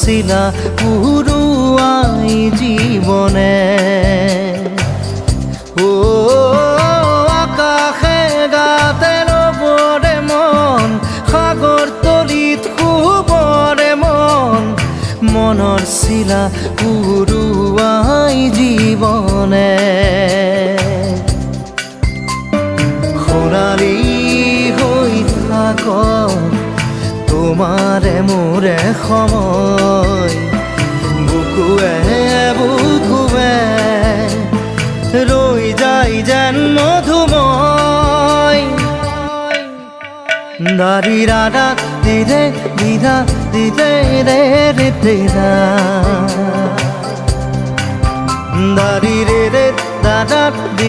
শিলা পুরুয়াই জীবনে ও আকাশে গাতে রবরে মন সাগর তলিত শুবরে মন মনৰ শিলা পুরুয়াই জীবনে সোণালী হৈ থাক তোমাৰে মোৰে সময় বুকুৱে বুকুৱে ৰৈ যায় যেন মধুময় দাৰি ৰাধা দিদে দিদা দিদে ৰে ৰে দিদা দাৰি ৰে ৰে দাদা